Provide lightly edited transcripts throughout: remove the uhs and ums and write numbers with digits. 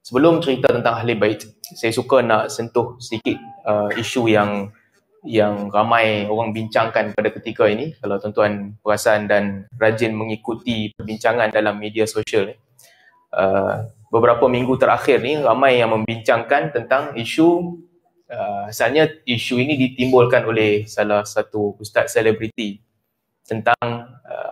Sebelum cerita tentang Ahli Bait, saya suka nak sentuh sedikit isu yang ramai orang bincangkan pada ketika ini. Kalau tuan-tuan perasan dan rajin mengikuti perbincangan dalam media sosial, beberapa minggu terakhir ni ramai yang membincangkan tentang isu, asalnya isu ini ditimbulkan oleh salah satu ustaz selebriti tentang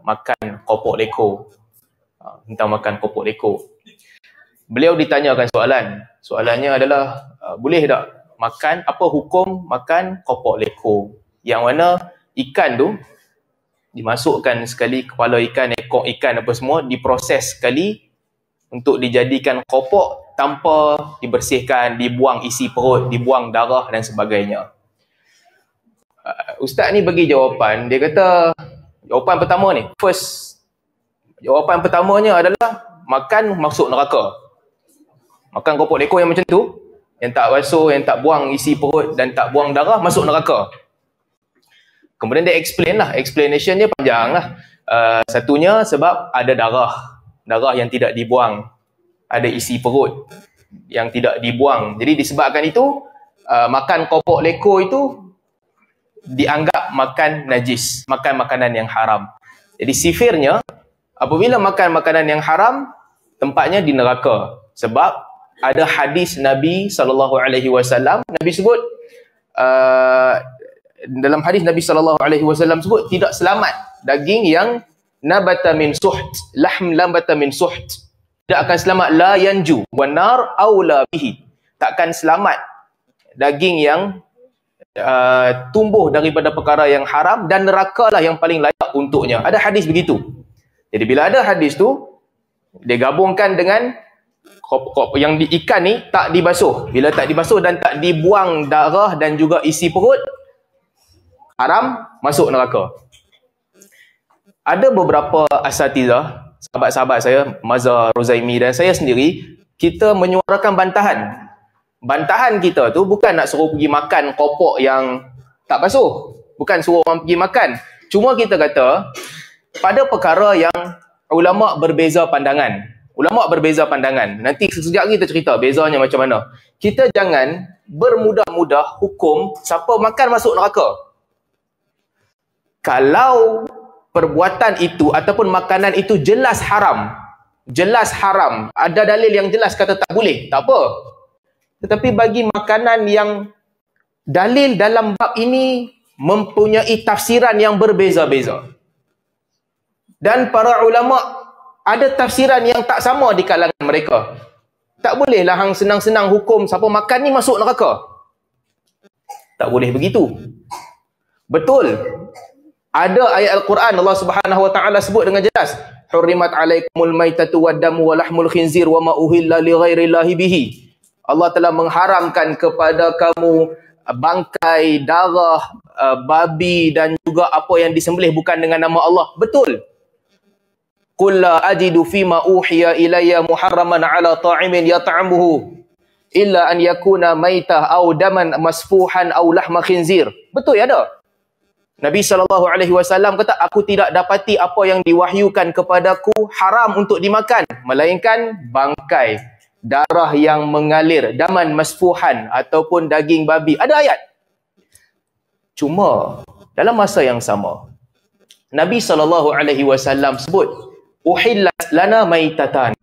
makan kopok leko. Tentang makan kopok leko. Beliau ditanyakan soalannya adalah, boleh tak makan, apa hukum makan kopok leko, yang mana ikan tu dimasukkan sekali kepala ikan, ekor ikan apa semua, diproses sekali untuk dijadikan kopok tanpa dibersihkan, dibuang isi perut, dibuang darah dan sebagainya. Ustaz ni bagi jawapan, dia kata jawapan pertama ni, jawapan pertamanya adalah makan masuk neraka. Makan kopok leko yang macam tu, yang tak basuh, yang tak buang isi perut dan tak buang darah, masuk neraka. Kemudian dia explain lah, explanation dia panjang lah. Satunya sebab ada darah yang tidak dibuang, ada isi perut yang tidak dibuang. Jadi disebabkan itu, makan kopok leko itu dianggap makan najis, makan makanan yang haram. Jadi sifirnya, apabila makan makanan yang haram, tempatnya di neraka. Sebab ada hadis Nabi SAW, Nabi sebut, dalam hadis Nabi SAW sebut, tidak selamat daging yang nabata min suht, lahm nabata min suht. Tidak akan selamat, la yanju, wan nar aula bihi. Takkan selamat daging yang tumbuh daripada perkara yang haram, dan neraka lah yang paling layak untuknya. Ada hadis begitu. Jadi bila ada hadis tu, dia gabungkan dengan yang di ikan ni tak dibasuh. Bila tak dibasuh dan tak dibuang darah dan juga isi perut, haram, masuk neraka. Ada beberapa asatizah, sahabat-sahabat saya, Mazhar Rozaimi dan saya sendiri, kita menyuarakan bantahan. Bantahan kita tu bukan nak suruh pergi makan kopok yang tak basuh, bukan suruh orang pergi makan. Cuma kita kata, pada perkara yang ulama berbeza pandangan. Nanti sekejap kita cerita bezanya macam mana. Kita jangan bermudah-mudah hukum siapa makan masuk neraka. Kalau perbuatan itu ataupun makanan itu jelas haram, ada dalil yang jelas kata tak boleh, tak apa. Tetapi bagi makanan yang dalil dalam bab ini mempunyai tafsiran yang berbeza-beza, dan para ulama ada tafsiran yang tak sama di kalangan mereka, tak bolehlah hang senang-senang hukum siapa makan ni masuk neraka. Tak boleh begitu. Betul, ada ayat Al-Quran Allah Subhanahu Wa Taala sebut dengan jelas, hurrimat alaikumul maitatu waddamu wa lahmul khinzir wa ma uhilla li ghairillahi bihi. Allah telah mengharamkan kepada kamu bangkai, darah, babi dan juga apa yang disembelih bukan dengan nama Allah. Betul. Qul la ajidu fima uhiya ilayya muharraman ala ta'imin yat'amuhu illa an yakuna maitah aw daman masfuhan aw lahma khinzir. Betul ada. Nabi SAW kata, aku tidak dapati apa yang diwahyukan kepadaku haram untuk dimakan, melainkan bangkai, darah yang mengalir, daman masfuhan ataupun daging babi. Ada ayat. Cuma dalam masa yang sama, Nabi SAW sebut, uhillat lana maitatan.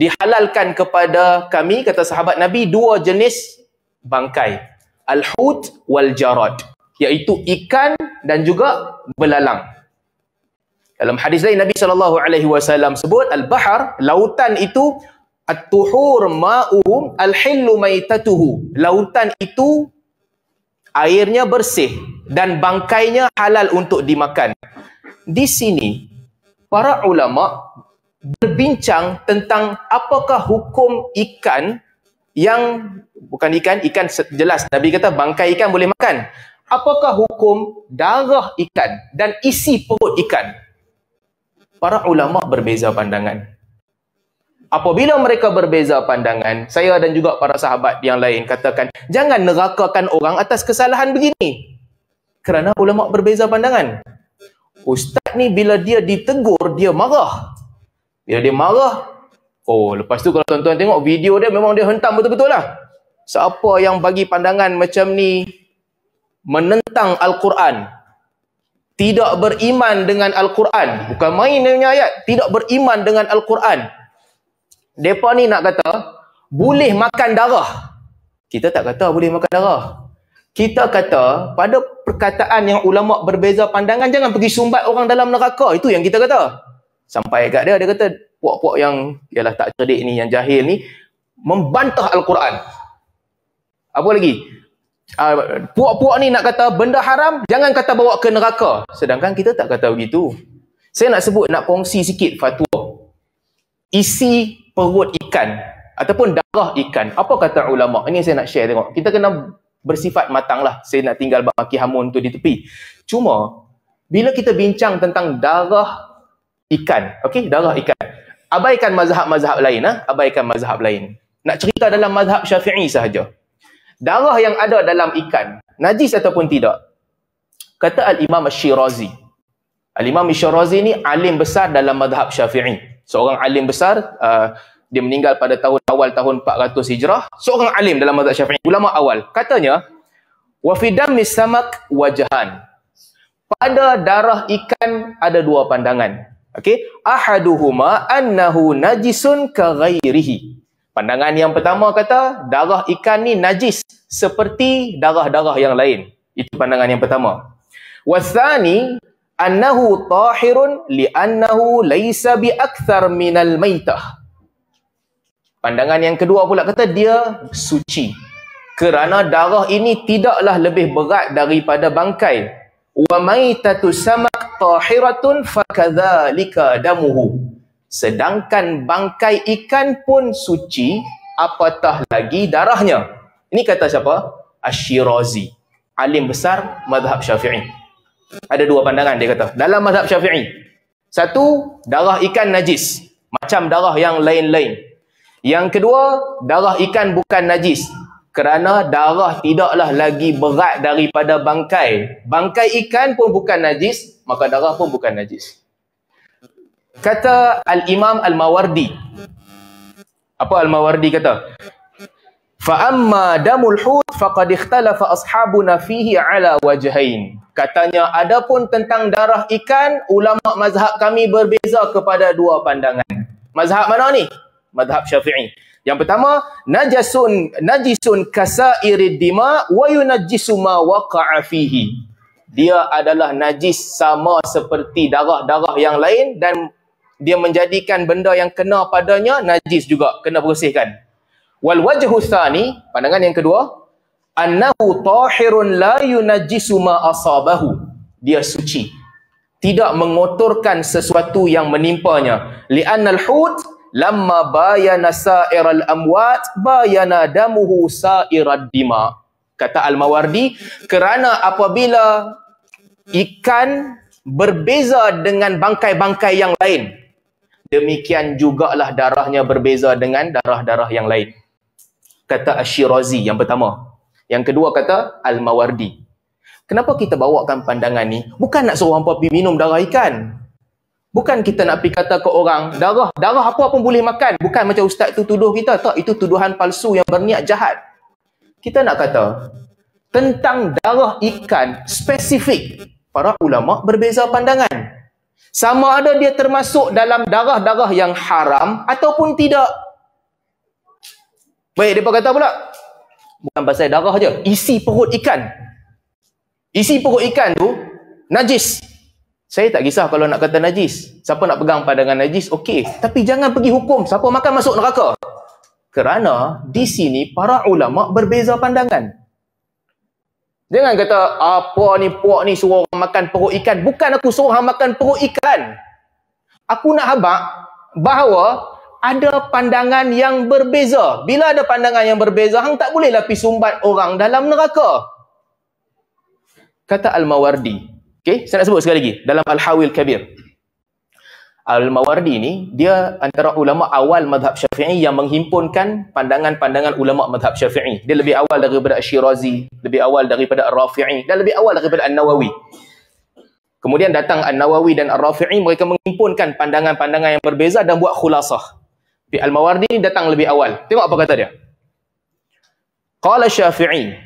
Dihalalkan kepada kami, kata sahabat Nabi, dua jenis bangkai. Al-hut wal jarad. Iaitu ikan dan juga belalang. Dalam hadis lain Nabi SAW sebut, al-bahar, lautan itu, at-tuhur ma'uhum, al-hillu maitatuhu. Lautan itu airnya bersih dan bangkainya halal untuk dimakan. Di sini para ulama berbincang tentang apakah hukum ikan yang bukan ikan jelas Nabi kata bangkai ikan boleh makan. Apakah hukum darah ikan dan isi perut ikan? Para ulama berbeza pandangan. Apabila mereka berbeza pandangan, saya dan juga para sahabat yang lain katakan, jangan nerakakan orang atas kesalahan begini. Kerana ulama berbeza pandangan. Ustaz ni bila dia ditegur, dia marah. Bila dia marah, Oh, lepas tu kalau tuan-tuan tengok video dia, memang dia hentam betul-betul lah. Siapa yang bagi pandangan macam ni menentang Al-Quran, tidak beriman dengan Al-Quran, bukan main dia punya ayat, tidak beriman dengan Al-Quran, mereka ni nak kata boleh makan darah. Kita tak kata boleh makan darah. Kita kata pada perkataan yang ulama berbeza pandangan, jangan pergi sumbat orang dalam neraka. Itu yang kita kata. Sampai kat dia kata puak-puak yang ialah tak cerdik ni, yang jahil ni, membantah Al-Quran. Apa lagi? Puak-puak ni nak kata benda haram, jangan kata bawa ke neraka. Sedangkan kita tak kata begitu. Saya nak kongsi sikit fatwa. Isi perut ikan ataupun darah ikan, apa kata ulama? Ini saya nak share, tengok. Kita kena bersifat matang lah. Saya nak tinggal maki hamun tu di tepi. Cuma bila kita bincang tentang darah ikan, okey, darah ikan, abaikan mazhab-mazhab lain, abaikan mazhab lain. Nak cerita dalam mazhab Syafi'i sahaja. Darah yang ada dalam ikan, najis ataupun tidak? Kata Al-Imam Asy-Syirazi. Al-Imam Asy-Syirazi ni alim besar dalam mazhab Syafi'i. Seorang alim besar, dia meninggal pada awal tahun 400 Hijrah. Seorang alim dalam mazhab Syafi'i, ulama awal. Katanya, wa fi dammi samak wajhan. Pada darah ikan ada dua pandangan. Okey, ahaduhuma annahu najisun ka ghairihi. Pandangan yang pertama kata darah ikan ni najis seperti darah-darah yang lain. Itu pandangan yang pertama. Watsani annahu tahirun li'annahu laysa bi akthar minal maitah. Pandangan yang kedua pula kata dia suci kerana darah ini tidaklah lebih berat daripada bangkai. Wa maitatu samak tahiratun fakadzalika damuhu. Sedangkan bangkai ikan pun suci, apatah lagi darahnya. Ini kata siapa? Asy-Syirazi, alim besar mazhab Syafi'i. Ada dua pandangan dia kata dalam mazhab Syafi'i. Satu, darah ikan najis macam darah yang lain-lain. Yang kedua, darah ikan bukan najis kerana darah tidaklah lagi berat daripada bangkai. Bangkai ikan pun bukan najis, maka darah pun bukan najis. Kata Al-Imam Al-Mawardi. Apa Al-Mawardi kata? Fa amma damul hut faqad ikhtalafa ashabuna fihi ala wajhain. Katanya adapun tentang darah ikan, ulama mazhab kami berbeza kepada dua pandangan. Mazhab mana ni? Mazhab Syafi'i. Yang pertama, najisun kasairid dima wa yunajjisu ma waqa'a fihi. Dia adalah najis sama seperti darah-darah yang lain dan dia menjadikan benda yang kena padanya najis juga, kena bersihkan. Wal wajhu tsani, pandangan yang kedua, annahu tahirun la yunajjisu ma asabahu. Dia suci, tidak mengotorkan sesuatu yang menimpanya. Li'annal hut lamma bayana sa'iral amwat bayana damuhu sa'irad dima. Kata Al-Mawardi, kerana apabila ikan berbeza dengan bangkai-bangkai yang lain, demikian jugalah darahnya berbeza dengan darah-darah yang lain. Kata Asy-Syirazi yang pertama. Yang kedua kata Al-Mawardi. Kenapa kita bawakan pandangan ni? Bukan nak suruh hampa pergi minum darah ikan. Bukan kita nak pergi kata ke orang, darah apa pun boleh makan. Bukan macam ustaz tu tuduh kita. Tak, itu tuduhan palsu yang berniat jahat. Kita nak kata, tentang darah ikan spesifik, para ulama berbeza pandangan. Sama ada dia termasuk dalam darah-darah yang haram ataupun tidak. Baik, mereka kata pula, bukan pasal darah je, isi perut ikan. Isi perut ikan tu najis. Saya tak kisah kalau nak kata najis. Siapa nak pegang pandangan najis, okey. Tapi jangan pergi hukum siapa makan masuk neraka. Kerana di sini para ulama berbeza pandangan. Jangan kata, apa ni puak ni suruh orang makan perut ikan. Bukan aku suruh orang makan perut ikan. Aku nak habaq bahawa ada pandangan yang berbeza. Bila ada pandangan yang berbeza, hang tak bolehlah pergi sumbat orang dalam neraka. Kata Al-Mawardi. Okay, saya nak sebut sekali lagi. Dalam Al-Hawil Kabir. Al-Mawardi ni, dia antara ulama awal mazhab Syafi'i yang menghimpunkan pandangan-pandangan ulama mazhab Syafi'i. Dia lebih awal daripada Asy-Syirazi, lebih awal daripada Ar-Rafi'i, dan lebih awal daripada An-Nawawi. Kemudian datang An-Nawawi dan Ar-Rafi'i, mereka menghimpunkan pandangan-pandangan yang berbeza dan buat khulasah. Al-Mawardi ni datang lebih awal. Tengok apa kata dia. Qala Syafi'i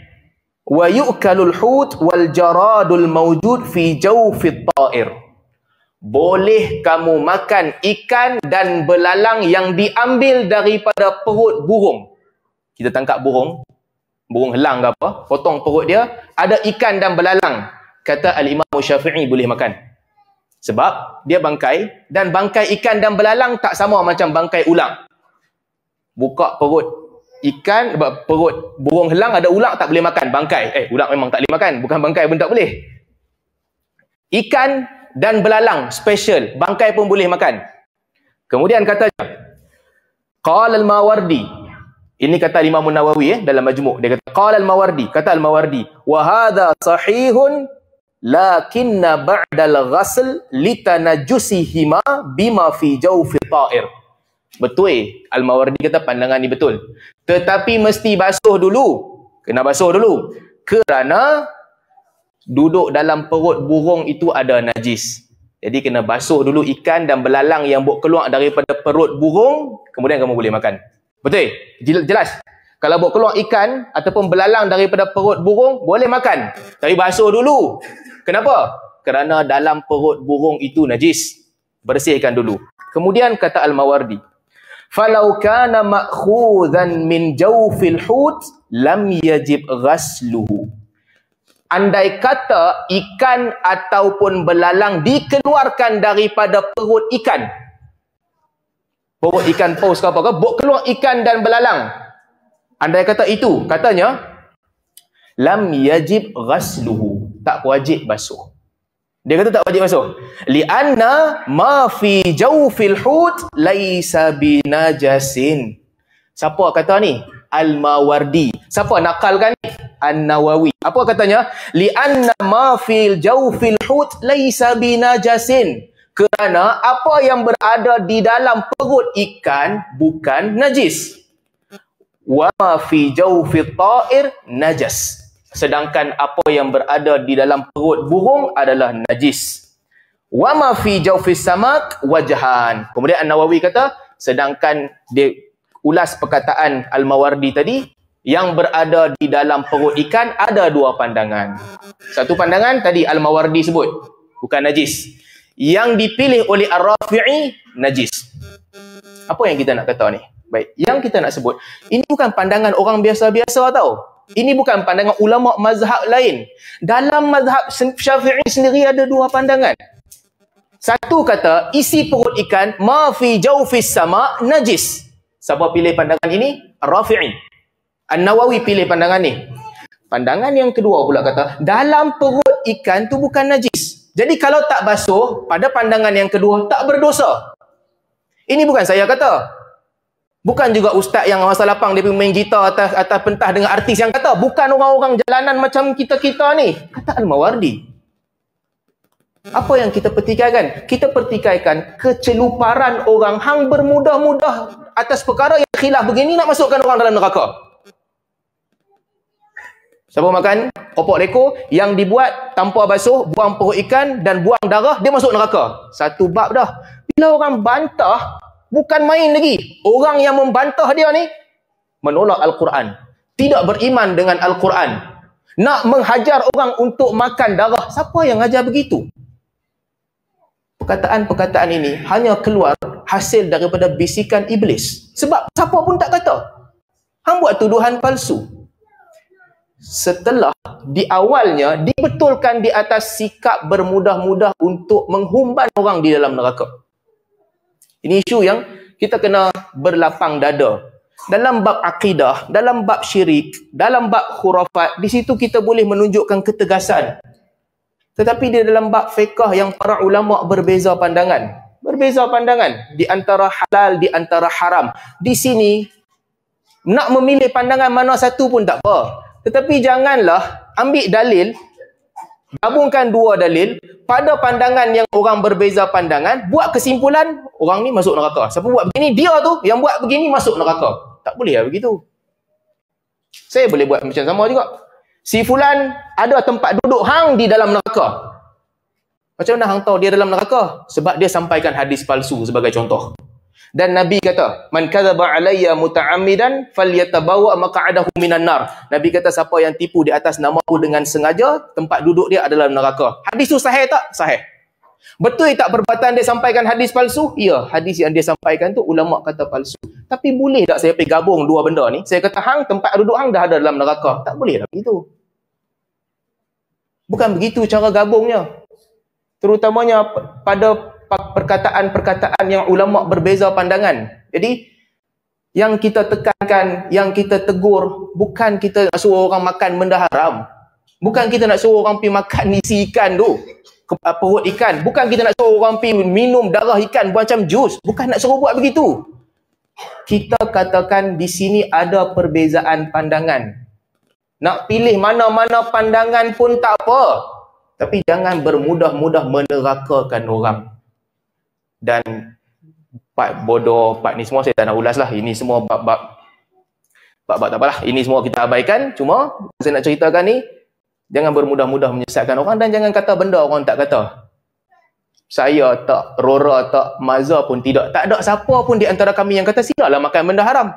wa yu'kalul hut wal jaradul mawjud fi jawfit ta'ir. Boleh kamu makan ikan dan belalang yang diambil daripada perut burung. Kita tangkap burung helang ke apa, potong perut dia, ada ikan dan belalang. Kata Al-Imam Syafi'i boleh makan. Sebab dia bangkai, dan bangkai ikan dan belalang tak sama macam bangkai ulang. Buka perut ikan, perut burung helang ada ulang, tak boleh makan. Bangkai, ulang memang tak boleh makan. Bukan bangkai pun tak boleh. Ikan dan belalang, special. Bangkai pun boleh makan. Kemudian katanya, Qala al-Mawardi. Ini kata Imam Nawawi dalam Majmu'. Dia kata, Qala al-Mawardi. Kata al-Mawardi. Wa hadha sahihun lakinna ba'dal ghasl litanajusihima bima fi jawfi ta'ir. Betul, Al-Mawardi kata pandangan ni betul. Tetapi mesti basuh dulu. Kena basuh dulu. Kerana duduk dalam perut burung itu ada najis. Jadi kena basuh dulu ikan dan belalang yang keluar daripada perut burung, kemudian kamu boleh makan. Betul? Jelas? Kalau keluar ikan ataupun belalang daripada perut burung, boleh makan. Tapi basuh dulu. Kenapa? Kerana dalam perut burung itu najis. Bersihkan dulu. Kemudian kata Al-Mawardi, "Falau kana ma'khudhan min jawfil hut lam yajib ghasluhu." Andai kata ikan ataupun belalang dikeluarkan daripada perut ikan. Perut ikan paus ke apa ke, keluar ikan dan belalang. Andai kata itu, katanya lam yajib ghasluhu. Tak wajib basuh. Dia kata tak wajib basuh. Lianna ma fi jawfil hut laisa binajasin. Siapa kata ni? Al-Mawardi. Siapa nakalkan ni? An-Nawawi. Apa katanya? Lianna ma fil jawfil hut laisa binajasin. Kerana apa yang berada di dalam perut ikan bukan najis. Wa ma fi jawfit ta'ir najas. Sedangkan apa yang berada di dalam perut burung adalah najis. Wa ma fi jawfis samak wajhan. Kemudian An-Nawawi kata, sedangkan dia ulas perkataan Al-Mawardi tadi, yang berada di dalam perut ikan ada dua pandangan. Satu pandangan tadi Al-Mawardi sebut, bukan najis. Yang dipilih oleh Ar-Rafi'i najis. Apa yang kita nak kata ni? Baik, yang kita nak sebut, ini bukan pandangan orang biasa-biasa tau. Ini bukan pandangan ulama mazhab lain. Dalam mazhab Syafi'i sendiri ada dua pandangan. Satu kata, isi perut ikan ma fi jawfis sama najis. Siapa pilih pandangan ini? Ar-Rafi'i. An-Nawawi pilih pandangan ni. Pandangan yang kedua pula kata, dalam perut ikan tu bukan najis. Jadi kalau tak basuh, pada pandangan yang kedua tak berdosa. Ini bukan saya kata. Bukan juga ustaz yang masa lapang dia main gitar atas pentah dengan artis yang kata. Bukan orang-orang jalanan macam kita-kita ni. Kata Al-Mawardi. Apa yang kita pertikaikan? Kita pertikaikan keceluparan orang hang bermudah-mudah atas perkara yang khilaf begini nak masukkan orang dalam neraka. Siapa makan opok leko yang dibuat tanpa basuh, buang perut ikan dan buang darah, dia masuk neraka. Satu bab dah. Bila orang bantah, bukan main lagi. Orang yang membantah dia ni menolak Al-Quran. Tidak beriman dengan Al-Quran. Nak menghajar orang untuk makan darah. Siapa yang ajar begitu? Perkataan-perkataan ini hanya keluar hasil daripada bisikan iblis. Sebab siapa pun tak kata. Hang buat tuduhan palsu. Setelah di awalnya dibetulkan di atas sikap bermudah-mudah untuk menghumban orang di dalam neraka. Ini isu yang kita kena berlapang dada. Dalam bab akidah, dalam bab syirik, dalam bab khurafat, di situ kita boleh menunjukkan ketegasan. Tetapi di dalam bab fiqh yang para ulama berbeza pandangan. Berbeza pandangan di antara halal, di antara haram. Di sini, nak memilih pandangan mana satu pun tak apa. Tetapi janganlah ambil dalil, gabungkan dua dalil, pada pandangan yang orang berbeza pandangan, buat kesimpulan, orang ni masuk neraka. Siapa buat begini? Dia tu yang buat begini masuk neraka. Tak boleh lah begitu. Saya boleh buat macam sama juga. Si fulan ada tempat duduk hang di dalam neraka. Macam mana hang tahu dia dalam neraka? Sebab dia sampaikan hadis palsu sebagai contoh. Dan Nabi kata, man kadzaba alayya muta'ammidan falyatabawa maq'adahu minan nar. Nabi kata siapa yang tipu di atas namaku dengan sengaja, tempat duduk dia adalah neraka. Hadis tu sahih tak? Sahih. Betul tak perbuatan dia sampaikan hadis palsu? Ya, hadis yang dia sampaikan tu ulama kata palsu. Tapi boleh tak saya pergi gabung dua benda ni? Saya kata hang tempat duduk hang dah ada dalam neraka. Tak boleh dah begitu. Bukan begitu cara gabungnya. Terutamanya pada perkataan-perkataan yang ulama berbeza pandangan. Jadi yang kita tekankan, yang kita tegur, bukan kita nak suruh orang makan benda haram. Bukan kita nak suruh orang pergi makan isi ikan tu, perut ikan. Bukan kita nak suruh orang pergi minum darah ikan macam jus. Bukan nak suruh buat begitu. Kita katakan di sini ada perbezaan pandangan. Nak pilih mana-mana pandangan pun tak apa. Tapi jangan bermudah-mudah menerakakan orang. Dan part bodoh, part ni semua saya tak nak ulas lah. Ini semua bab-bab tak apalah. Ini semua kita abaikan. Cuma saya nak ceritakan ni, jangan bermudah-mudah menyesatkan orang dan jangan kata benda orang tak kata. Saya tak, Rora tak, Mazhar pun tidak. Tak ada siapa pun di antara kami yang kata silalah makan benda haram.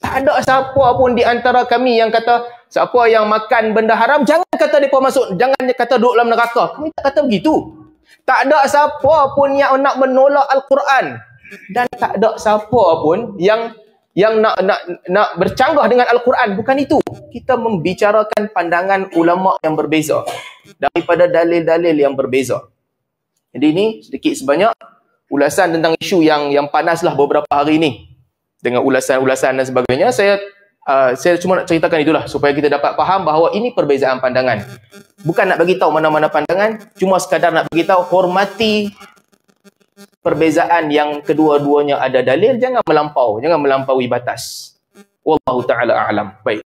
Tak ada siapa pun di antara kami yang kata siapa yang makan benda haram, jangan kata mereka masuk, jangan kata duduk dalam neraka. Kami tak kata begitu. Tak ada siapa pun yang nak menolak Al-Quran. Dan tak ada siapa pun yang nak bercanggah dengan Al-Quran. Bukan itu. Kita membicarakan pandangan ulama yang berbeza. Daripada dalil-dalil yang berbeza. Jadi ini sedikit sebanyak ulasan tentang isu yang panaslah beberapa hari ini. Dengan ulasan-ulasan dan sebagainya. Saya cuma nak ceritakan itulah supaya kita dapat faham bahawa ini perbezaan pandangan. Bukan nak bagi tahu mana-mana pandangan, cuma sekadar nak bagi tahu hormati perbezaan yang kedua-duanya ada dalil, jangan melampaui batas. Wallahu taala a'lam. Baik.